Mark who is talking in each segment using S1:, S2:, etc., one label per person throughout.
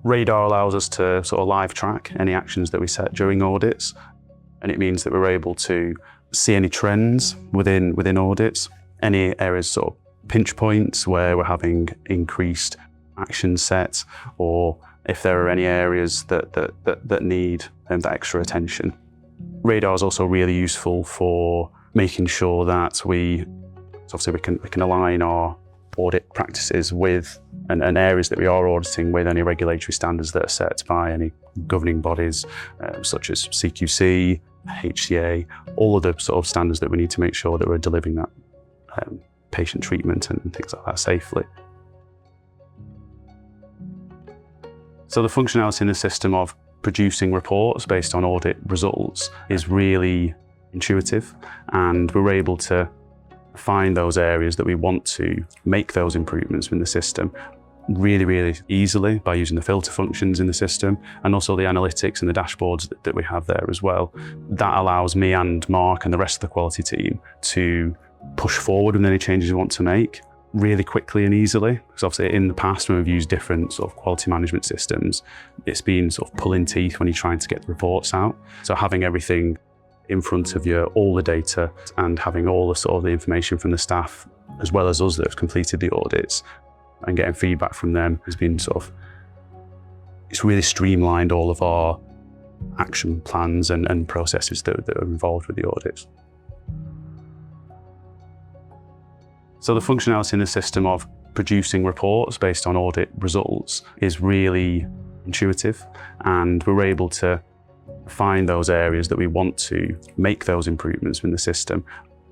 S1: Radar allows us to sort of live track any actions that we set during audits, and it means that we're able to see any trends within audits, any areas sort of pinch points where we're having increased action sets, or if there are any areas that need that extra attention. Radar is also really useful for making sure that we can align our audit practices with and areas that we are auditing with any regulatory standards that are set by any governing bodies such as CQC, HCA, all of the sort of standards that we need to make sure that we're delivering that patient treatment and things like that safely. So the functionality in the system of producing reports based on audit results is really intuitive, and we're able to find those areas that we want to make those improvements in the system really easily by using the filter functions in the system, and also the analytics and the dashboards that we have there as well. That allows me and Mark and the rest of the quality team to push forward with any changes we want to make really quickly and easily. Because obviously in the past, when we've used different sort of quality management systems, it's been sort of pulling teeth when you're trying to get the reports out. So having everything in front of you, all the data, and having all the sort of the information from the staff, as well as us that have completed the audits, and getting feedback from them has been it's really streamlined all of our action plans and processes that are involved with the audits. So the functionality in the system of producing reports based on audit results is really intuitive, and we're able to find those areas that we want to make those improvements in the system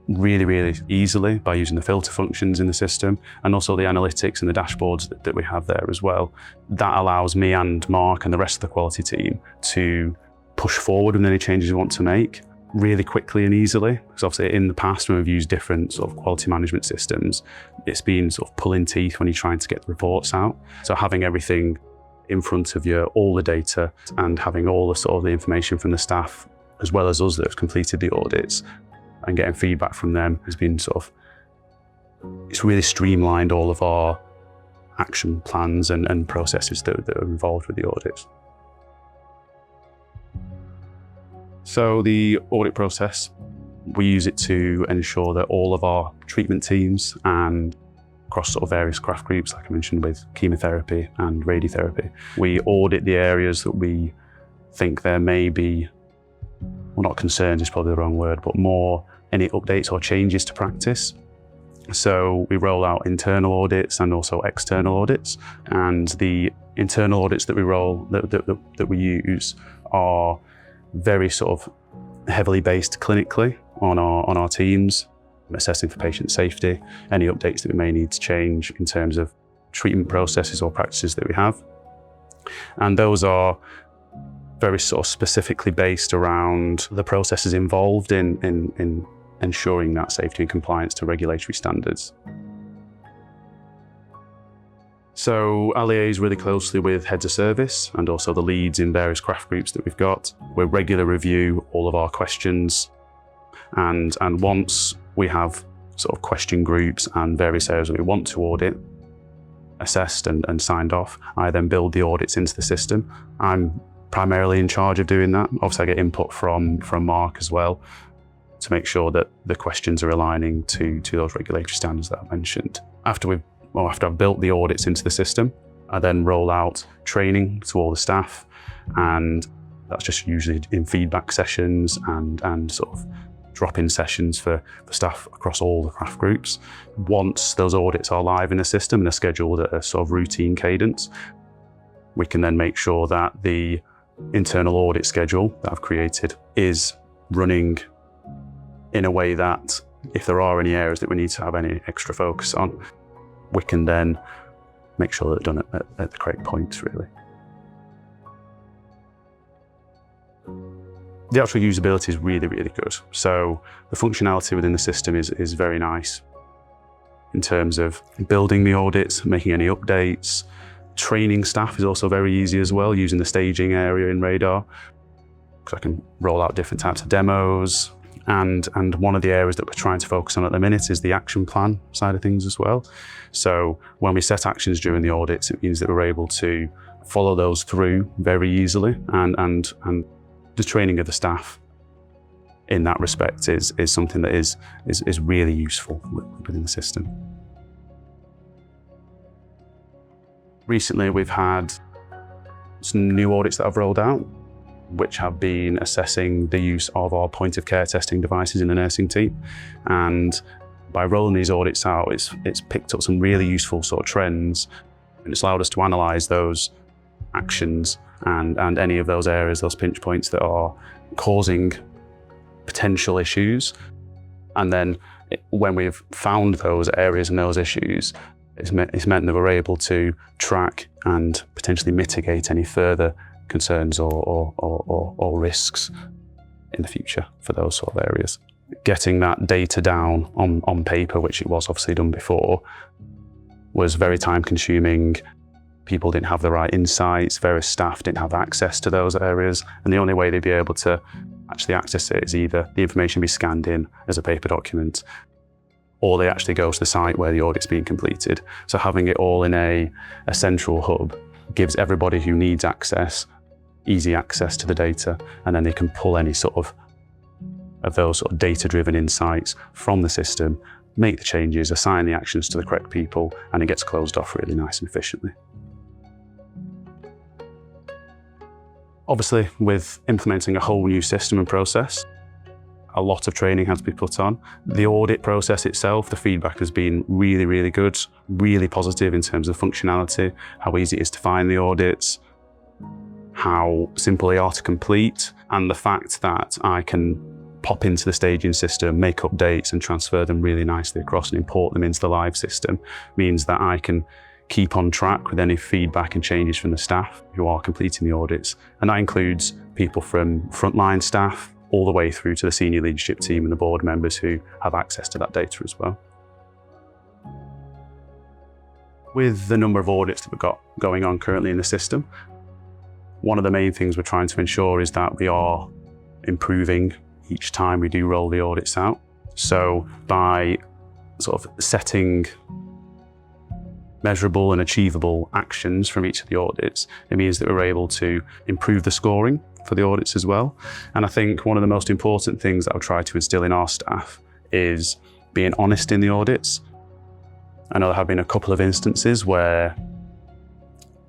S1: really easily by using the filter functions in the system, and also the analytics and the dashboards that we have there as well. That allows me and Mark and the rest of the quality team to push forward with any changes we want to make really quickly and easily. Because obviously in the past, when we've used different sort of quality management systems, it's been sort of pulling teeth when you're trying to get the reports out. So having everything in front of you, all the data, and having all the sort of the information from the staff, as well as us that have completed the audits, and getting feedback from them has been it's really streamlined all of our action plans and processes that are involved with the audits. So the audit process, we use it to ensure that all of our treatment teams and across sort of various craft groups, like I mentioned with chemotherapy and radiotherapy, we audit the areas that we think there may be, well, not concerns is probably the wrong word, but more any updates or changes to practice. So we roll out internal audits and also external audits, and the internal audits that we use are very sort of heavily based clinically on our teams, assessing for patient safety, any updates that we may need to change in terms of treatment processes or practices that we have. And those are very sort of specifically based around the processes involved in ensuring that safety and compliance to regulatory standards. So I liaise really closely with heads of service and also the leads in various craft groups that we've got. We regularly review all of our questions, and once we have sort of question groups and various areas that we want to audit assessed and signed off, I then build the audits into the system. I'm primarily in charge of doing that. Obviously I get input from Mark as well to make sure that the questions are aligning to those regulatory standards that I mentioned. After I've built the audits into the system, I then roll out training to all the staff, and that's just usually in feedback sessions and sort of drop-in sessions for staff across all the craft groups. Once those audits are live in the system and are scheduled at a sort of routine cadence, we can then make sure that the internal audit schedule that I've created is running in a way that if there are any areas that we need to have any extra focus on, we can then make sure that they're done at the correct points, really. The actual usability is really good. So the functionality within the system is very nice in terms of building the audits, making any updates. Training staff is also very easy as well, using the staging area in Radar, because I can roll out different types of demos. And one of the areas that we're trying to focus on at the minute is the action plan side of things as well. So when we set actions during the audits, it means that we're able to follow those through very easily, and the training of the staff in that respect is something that is really useful within the system. Recently, we've had some new audits that have rolled out, which have been assessing the use of our point of care testing devices in the nursing team. And by rolling these audits out, it's picked up some really useful sort of trends, and it's allowed us to analyse those actions and any of those areas, those pinch points that are causing potential issues. And then when we've found those areas and those issues, it's meant that we're able to track and potentially mitigate any further concerns or risks in the future for those sort of areas. Getting that data down on paper, which it was obviously done before, was very time consuming. People didn't have the right insights, various staff didn't have access to those areas, and the only way they'd be able to actually access it is either the information be scanned in as a paper document, or they actually go to the site where the audit's being completed. So having it all in a central hub gives everybody who needs access, easy access to the data, and then they can pull any sort of those sort of data-driven insights from the system, make the changes, assign the actions to the correct people, and it gets closed off really nice and efficiently. Obviously, with implementing a whole new system and process, a lot of training has to be put on. The audit process itself, the feedback has been really, really good, really positive in terms of functionality, how easy it is to find the audits, how simple they are to complete, and the fact that I can pop into the staging system, make updates and transfer them really nicely across and import them into the live system means that I can keep on track with any feedback and changes from the staff who are completing the audits. And that includes people from frontline staff all the way through to the senior leadership team and the board members who have access to that data as well. With the number of audits that we've got going on currently in the system, one of the main things we're trying to ensure is that we are improving each time we do roll the audits out. So by sort of setting measurable and achievable actions from each of the audits, it means that we're able to improve the scoring for the audits as well. And I think one of the most important things that I'll try to instill in our staff is being honest in the audits. I know there have been a couple of instances where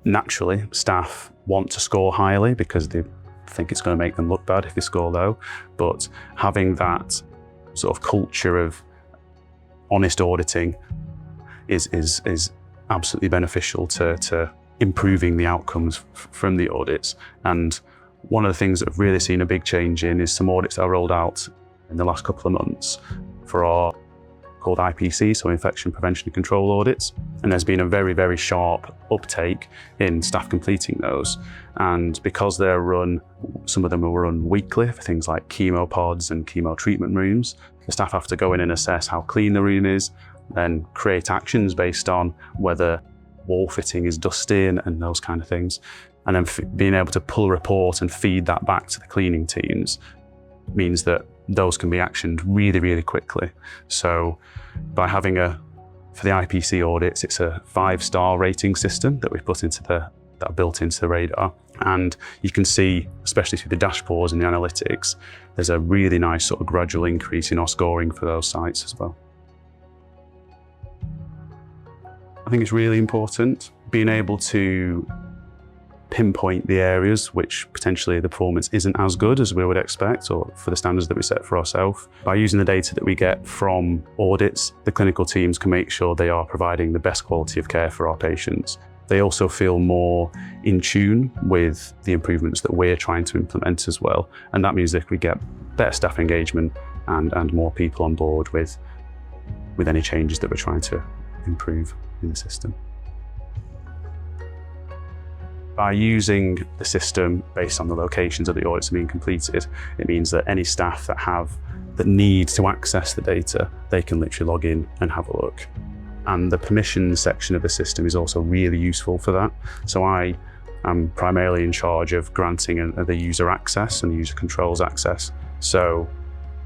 S1: naturally staff want to score highly because they think it's going to make them look bad if they score low, but having that sort of culture of honest auditing is absolutely beneficial to improving the outcomes from the audits. And one of the things that I've really seen a big change in is some audits that I rolled out in the last couple of months for our called IPC, so Infection Prevention and Control audits. And there's been a very, very sharp uptake in staff completing those. And because they're run, some of them are run weekly for things like chemo pods and chemo treatment rooms, the staff have to go in and assess how clean the room is, then create actions based on whether wall fitting is dusty and those kind of things. And then being able to pull a report and feed that back to the cleaning teams means that those can be actioned really, really quickly. So by having for the IPC audits, it's a 5-star rating system that we've put into that are built into the radar. And you can see, especially through the dashboards and the analytics, there's a really nice sort of gradual increase in our scoring for those sites as well. I think it's really important being able to pinpoint the areas which potentially the performance isn't as good as we would expect or for the standards that we set for ourselves. By using the data that we get from audits, the clinical teams can make sure they are providing the best quality of care for our patients. They also feel more in tune with the improvements that we're trying to implement as well. And that means that we get better staff engagement and more people on board with any changes that we're trying to improve in the system. By using the system based on the locations of the audits being completed, it means that any staff that need to access the data, they can literally log in and have a look. And the permissions section of the system is also really useful for that. So I am primarily in charge of granting the user access and the user controls access. So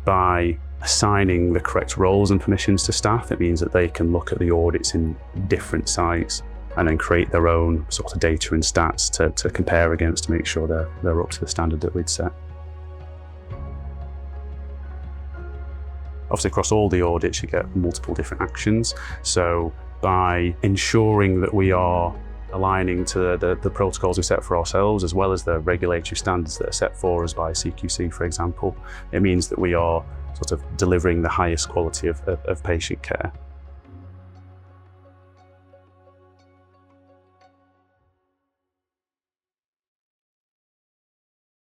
S1: by assigning the correct roles and permissions to staff, it means that they can look at the audits in different sites and then create their own sort of data and stats to compare against to make sure they're up to the standard that we'd set. Obviously, across all the audits, you get multiple different actions. So by ensuring that we are aligning to the protocols we set for ourselves, as well as the regulatory standards that are set for us by CQC, for example, it means that we are sort of delivering the highest quality of patient care.